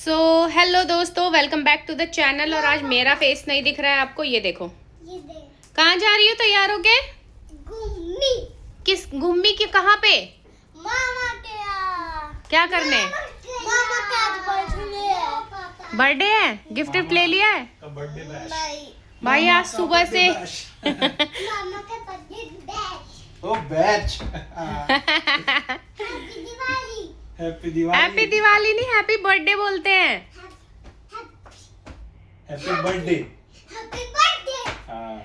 सो hello दोस्तों, welcome back to the channel. और आज मेरा फेस नहीं दिख रहा है आपको, ये देखो। कहाँ जा रही हो तैयार होके? घूमनी। किस घूमनी की? कहाँ पे? मामा के यहाँ। क्या करने? मामा का बर्थडे है। गिफ्ट ले लिया है नहीं। भाई आज सुबह से। मामा का बर्थडे बैच। ओ बैच। Happy Diwali. Happy Diwali. Happy Diwali नहीं, हैप्पी बर्थडे बोलते हैं। Happy birthday. Happy birthday. हाँ।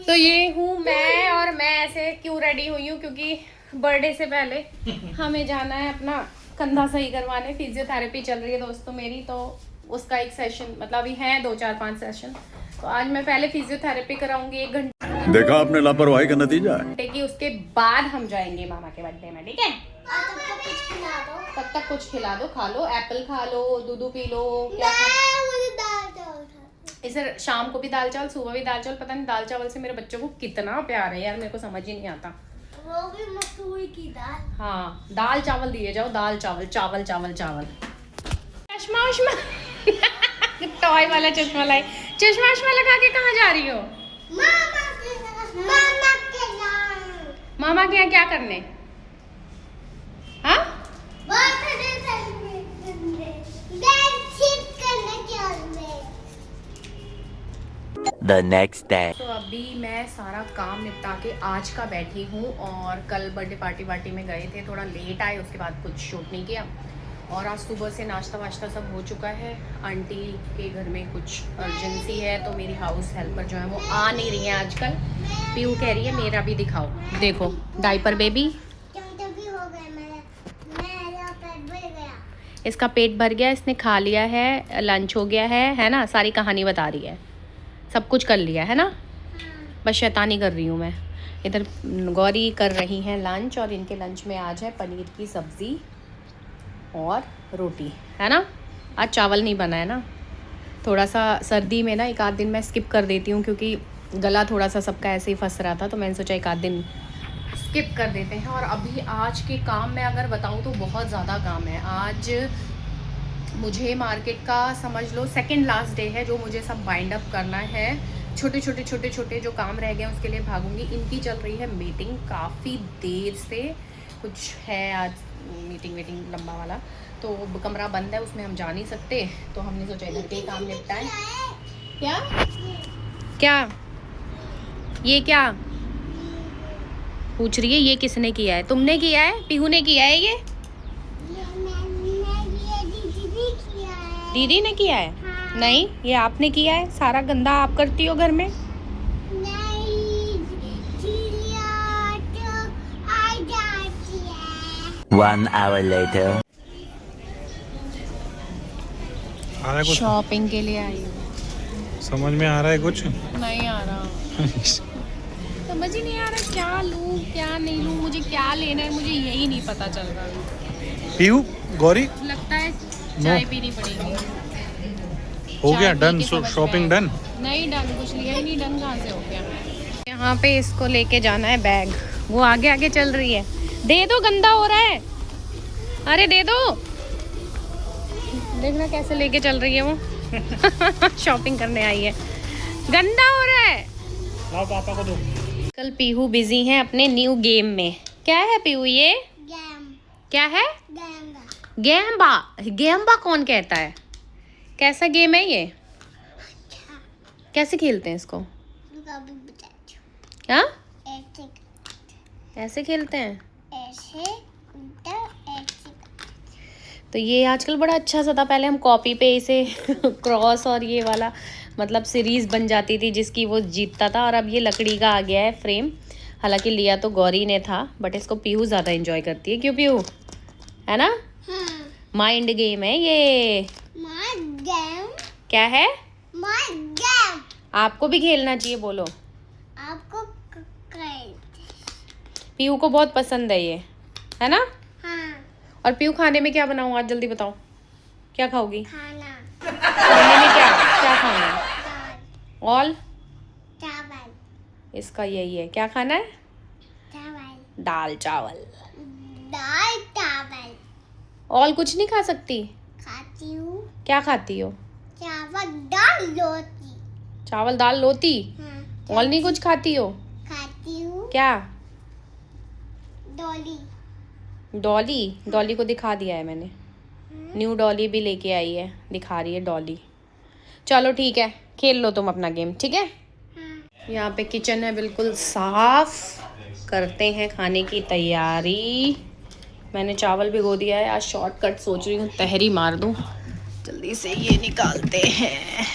तो ये हूँ मैं, और मैं ऐसे क्यों रेडी हुई हूँ क्योंकि बर्थडे से पहले हमें जाना है अपना कंधा सही करवाने। फिजियोथेरेपी चल रही है दोस्तों मेरी, तो उसका एक सेशन, मतलब अभी है 2-4-5 सेशन। तो आज मैं पहले फिजियोथेरेपी कराऊंगी 1 घंटे देखा आपने लापरवाही का नतीजा है। की, उसके बाद हम जाएंगे मामा के बर्थडे में, ठीक है? तब तक कुछ खिला दो। तब तक कुछ खिला दो, खा लो, एप्पल खा लो, दूध पी लो। क्या मुझे दाल चावल खाना। इसे शाम को भी दाल चावल, सुबह भी दाल चावल। पता नहीं दाल चावल से मेरे बच्चों को कितना प्यार है यार, मेरे को समझ ही नहीं आता। वो भी मसूर की दाल। हाँ, दाल चावल दिए जाओ, दाल चावल, चावल चावल चावल। चश्मा उश्मा टॉय वाला चश्मा लाई। चश्मा उश्मा लगा के कहाँ जा रही हो? मामा के यहाँ। मामा के यहाँ क्या करने? हाँ, बर्थडे सेलिब्रेट करने चलने। The next day. तो अभी मैं सारा काम निपटा के आज का बैठी हूँ, और कल बर्थडे पार्टी में गए थे, थोड़ा लेट आए, उसके बाद कुछ शूट नहीं किया। और आज सुबह से नाश्ता वाश्ता सब हो चुका है। आंटी के घर में कुछ अर्जेंसी है, तो मेरी हाउस हेल्पर जो है वो आ नहीं रही है आजकल। पीयू कह रही है मेरा भी दिखाओ। देखो डायपर बेबी, भी हो गया मेरा पेट भर गया। इसका पेट भर गया, इसने खा लिया है, लंच हो गया है ना? सारी कहानी बता रही है, सब कुछ कर लिया है ना? बस शैतानी कर रही हूँ मैं। इधर गौरी कर रही हैं लंच, और इनके लंच में आज है पनीर की सब्ज़ी और रोटी, है ना? आज चावल नहीं बना है ना। थोड़ा सा सर्दी में ना 1 आध दिन मैं स्किप कर देती हूँ, क्योंकि गला थोड़ा सा सबका ऐसे ही फंस रहा था, तो मैंने सोचा 1 आध दिन स्किप कर देते हैं। और अभी आज के काम में अगर बताऊँ तो बहुत ज़्यादा काम है आज मुझे। मार्केट का समझ लो सेकंड लास्ट डे है, जो मुझे सब बाइंड अप करना है। छोटे जो काम रह गए हैं उसके लिए भागूंगी। इनकी चल रही है मीटिंग काफ़ी देर से, कुछ है आज मीटिंग लंबा वाला, तो कमरा बंद है, उसमें हम जा नहीं सकते, तो हमने सोचा इधर के काम निपटाएं। क्या ये क्या पूछ रही है? ये किसने किया है? तुमने किया है? पीहू ने किया है? ये दीदी ने किया है? हाँ। नहीं, ये आपने किया है। सारा गंदा आप करती हो घर में। नहीं, तो आ जाती है। 1 hour later. आ रहा है कुछ? शॉपिंग के लिए आई हूँ। समझ में आ रहा है कुछ? नहीं आ रहा, समझ ही नहीं आ रहा क्या लूँ क्या नहीं लूँ, मुझे क्या लेना है मुझे यही नहीं पता चल रहा। पीयू, गौरी, लगता है चाय पीनी पड़ेगी। हो चाय गया पी डन? के समझ में शॉपिंग आया। डन? नहीं डन, कुछ लिया ही नहीं। डन कहाँ से हो गया? यहाँ पे इसको लेके जाना है बैग। वो आगे आगे चल रही है। दे दो, गंदा हो रहा है। अरे दे दो। देखना कैसे लेके चल रही है वो। शॉपिंग करने आई है, गंदा हो रहा है। लाओ पापा को दो। कल पीहू बिजी हैं अपने न्यू गेम में। क्या है पीहू ये? गेम। क्या है? गेम। गेम्बा। गेम्बा कौन कहता है? कैसा गेम है ये? कैसे खेलते हैं इसको? हाँ, ऐसे खेलते हैं। ऐसे तो ये आजकल बड़ा अच्छा सा था। पहले हम कॉपी पे इसे क्रॉस और ये वाला मतलब सीरीज बन जाती थी जिसकी वो जीतता था, और अब ये लकड़ी का आ गया है फ्रेम। हालांकि लिया तो गौरी ने था, बट इसको पीहू ज़्यादा एंजॉय करती है। क्यों पीहू? है ना? माइंड गेम है ये। गेम। क्या है? गेम। आपको भी खेलना चाहिए, बोलो। आपको पीहू को बहुत पसंद है ये, है ना? हाँ। और पीहू खाने में क्या बनाऊँ आज? जल्दी बताओ, क्या खाओगी? खाना। खाने में क्या क्या खाना है? दाल। ऑल चावल। इसका यही है। क्या खाना है? चावल। दाल चावल। दाल चावल। ऑल कुछ नहीं खा सकती? खाती हूँ। क्या खाती हो? चावल दाल रोटी। चावल दाल रोटी? हाँ, और नहीं कुछ खाती हो? खाती हूँ। क्या? डॉली। डॉली? डॉली को दिखा दिया है मैंने, न्यू डॉली भी लेके आई है, दिखा रही है डॉली। चलो ठीक है, खेल लो तुम अपना गेम, ठीक है। यहाँ पे किचन है बिल्कुल साफ, करते हैं खाने की तैयारी। मैंने चावल भिगो दिया है, आज शॉर्टकट सोच रही हूँ तहरी मार दूँ। जल्दी से ये निकालते हैं,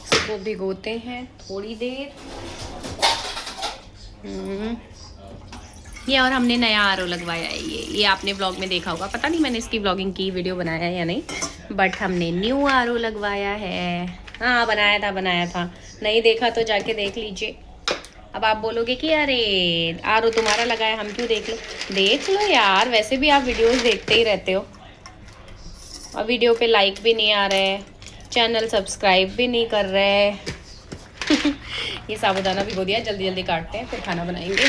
इसको भिगोते हैं थोड़ी देर। ये और हमने नया आरओ लगवाया है, ये आपने व्लॉग में देखा होगा, पता नहीं मैंने इसकी व्लॉगिंग की वीडियो बनाया है या नहीं, बट हमने न्यू आरओ लगवाया है। हाँ बनाया था, नहीं देखा तो जाके देख लीजिए। अब आप बोलोगे कि अरे आरओ तुम्हारा लगाया, हम क्यों देख लो यार, वैसे भी आप वीडियोस देखते ही रहते हो, और वीडियो पे लाइक भी नहीं आ रहे, चैनल सब्सक्राइब भी नहीं कर रहे। ये साबूदाना भिगो दिया, जल्दी जल्दी काटते हैं फिर खाना बनाएंगे।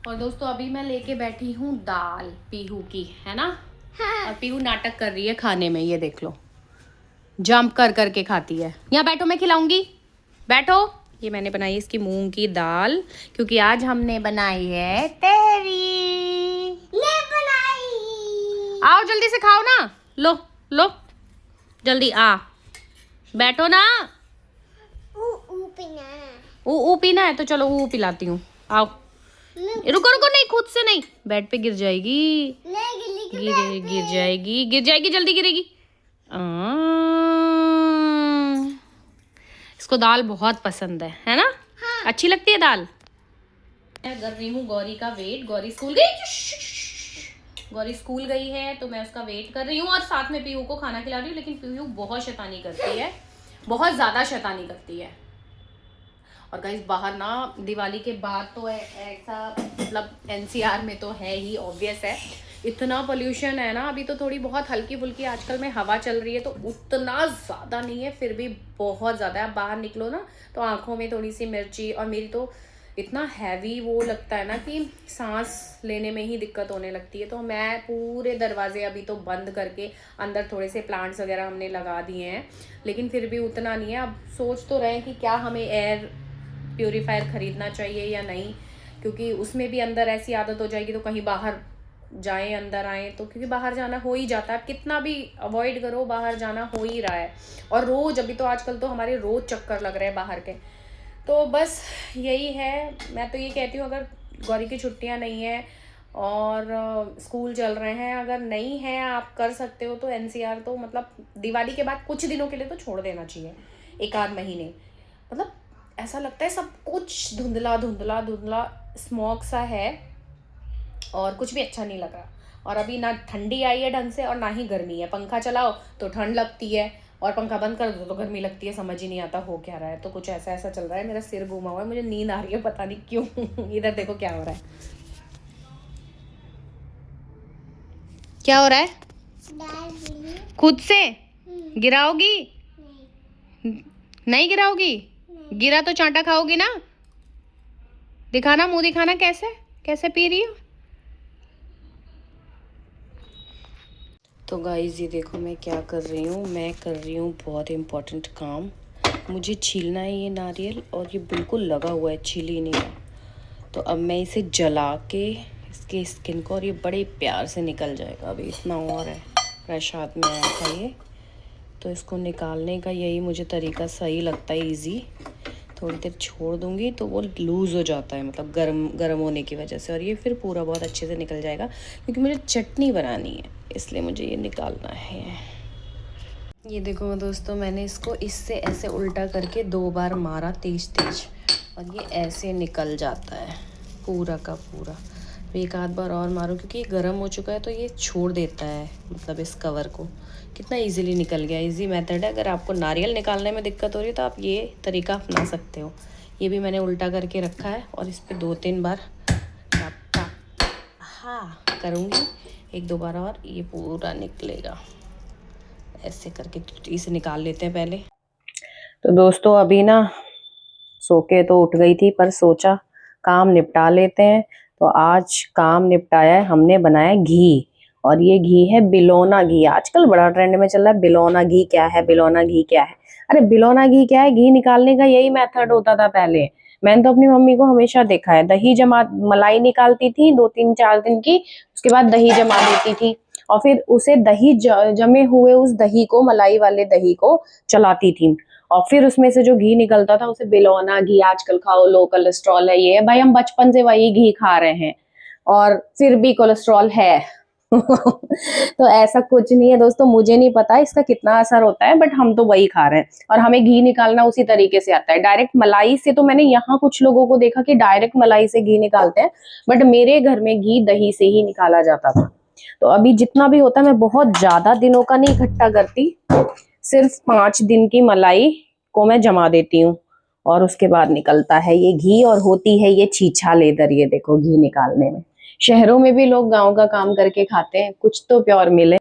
और दोस्तों अभी मैं लेके बैठी हूँ दाल पीहू की, है ना। और पीहू नाटक कर रही है खाने में, ये देख लो, जंप कर करके खाती है। यहाँ बैठो, मैं खिलाऊंगी, बैठो। ये मैंने बनाई इसकी मूंग की दाल, क्योंकि आज हमने बनाई है तहरी। मैं बनाई। आओ जल्दी से खाओ ना, लो जल्दी आ, बैठो ना। ऊ पीना है तो चलो ऊ पिलाती हूँ, आओ। रुको नहीं, खुद से नहीं, बेड पे गिर जाएगी, गिर जाएगी, जल्दी गिरेगी। इसको दाल बहुत पसंद है ना। हाँ। अच्छी लगती है दाल। मैं कर रही हूँ गौरी का वेट, गौरी स्कूल गई है तो मैं उसका वेट कर रही हूँ, और साथ में पीहू को खाना खिला रही हूँ। लेकिन पीहू बहुत शैतानी करती है, बहुत ज़्यादा शैतानी करती है। और गाइस बाहर ना दिवाली के बाद तो ऐसा, मतलब एनसीआर में तो है ही, ऑब्वियस है, इतना पोल्यूशन है ना। अभी तो थोड़ी बहुत हल्की फुल्की आजकल में हवा चल रही है, तो उतना ज़्यादा नहीं है, फिर भी बहुत ज़्यादा है। आप बाहर निकलो ना तो आँखों में थोड़ी सी मिर्ची, और मेरी तो इतना हैवी वो लगता है ना कि सांस लेने में ही दिक्कत होने लगती है। तो मैं पूरे दरवाजे अभी तो बंद करके, अंदर थोड़े से प्लांट्स वगैरह हमने लगा दिए हैं, लेकिन फिर भी उतना नहीं है। अब सोच तो रहे हैं कि क्या हमें एयर प्यूरीफायर ख़रीदना चाहिए या नहीं, क्योंकि उसमें भी अंदर ऐसी आदत हो जाएगी तो कहीं बाहर जाएं अंदर आएँ तो, क्योंकि बाहर जाना हो ही जाता है, कितना भी अवॉइड करो बाहर जाना हो ही रहा है। और रोज़, अभी तो आजकल तो हमारे रोज़ चक्कर लग रहे हैं बाहर के। तो बस यही है, मैं तो ये कहती हूँ अगर गौरी की छुट्टियाँ नहीं हैं और स्कूल चल रहे हैं, अगर नहीं है आप कर सकते हो तो एनसीआर तो मतलब दिवाली के बाद कुछ दिनों के लिए तो छोड़ देना चाहिए, 1 आध महीने। मतलब ऐसा लगता है सब कुछ धुंधला स्मॉग सा है, और कुछ भी अच्छा नहीं लग रहा। और अभी ना ठंडी आई है ढंग से और ना ही गर्मी है, पंखा चलाओ तो ठंड लगती है और पंखा बंद कर दो तो गर्मी लगती है, समझ ही नहीं आता हो क्या रहा है। तो कुछ ऐसा चल रहा है, मेरा सिर घूमा हुआ है, मुझे नींद आ रही है, पता नहीं क्यों। इधर देखो क्या हो रहा है, क्या हो रहा है, खुद से गिराओगी? नहीं गिराओगी, गिरा तो चांटा खाओगी ना। दिखाना, मुंह दिखाना, कैसे पी रही हो। तो गाइस ये देखो मैं क्या कर रही हूँ, मैं कर रही हूँ बहुत इम्पोर्टेंट काम। मुझे छीलना है ये नारियल, और ये बिल्कुल लगा हुआ है, छील ही नहीं रहा। तो अब मैं इसे जला के इसके स्किन को, और ये बड़े प्यार से निकल जाएगा। अभी इतना और है, फ्रेश हाथ में आया था ये, तो इसको निकालने का यही मुझे तरीका सही लगता है, ईजी। थोड़ी देर छोड़ दूँगी तो वो लूज़ हो जाता है, मतलब गर्म होने की वजह से, और ये फिर पूरा बहुत अच्छे से निकल जाएगा। क्योंकि मुझे चटनी बनानी है, इसलिए मुझे ये निकालना है। ये देखो दोस्तों, मैंने इसको इससे ऐसे उल्टा करके 2 बार मारा तेज, और ये ऐसे निकल जाता है पूरा का पूरा। एक आध बार और मारो, क्योंकि ये गर्म हो चुका है तो ये छोड़ देता है, मतलब इस कवर को। कितना इजीली निकल गया, इजी मेथड है। अगर आपको नारियल निकालने में दिक्कत हो रही है तो आप ये तरीका अपना सकते हो। ये भी मैंने उल्टा करके रखा है, और इस पर 2-3 बार हाँ करूँगी, 1-2 बार और ये पूरा निकलेगा। ऐसे करके इसे निकाल लेते हैं पहले। तो दोस्तों अभी ना सो के तो उठ गई थी, पर सोचा काम निपटा लेते हैं। तो आज काम निपटाया है, हमने बनाया घी, और ये घी है बिलोना घी, आजकल बड़ा ट्रेंड में चल रहा है। बिलोना घी क्या है, बिलोना घी क्या है? अरे बिलोना घी क्या है, घी निकालने का यही मेथड होता था पहले। मैंने तो अपनी मम्मी को हमेशा देखा है, दही जमा, मलाई निकालती थी 2-3-4 दिन की, उसके बाद दही जमा देती थी और फिर उसे दही जमे हुए उस दही को, मलाई वाले दही को चलाती थी और फिर उसमें से जो घी निकलता था उसे बिलोना घी। आजकल खाओ, लो कोलेस्ट्रॉल है, ये है भाई, हम बचपन से वही घी खा रहे हैं और फिर भी कोलेस्ट्रॉल है। तो ऐसा कुछ नहीं है दोस्तों, मुझे नहीं पता इसका कितना असर होता है, बट हम तो वही खा रहे हैं और हमें घी निकालना उसी तरीके से आता है। डायरेक्ट मलाई से तो मैंने यहाँ कुछ लोगों को देखा कि डायरेक्ट मलाई से घी निकालते हैं, बट मेरे घर में घी दही से ही निकाला जाता था। तो अभी जितना भी होता है, मैं बहुत ज्यादा दिनों का नहीं इकट्ठा करती, सिर्फ 5 दिन की मलाई को मैं जमा देती हूँ और उसके बाद निकलता है ये घी और होती है ये छीछा लेदर। ये देखो घी निकालने में, शहरों में भी लोग गांव का काम करके खाते हैं, कुछ तो प्योर मिले।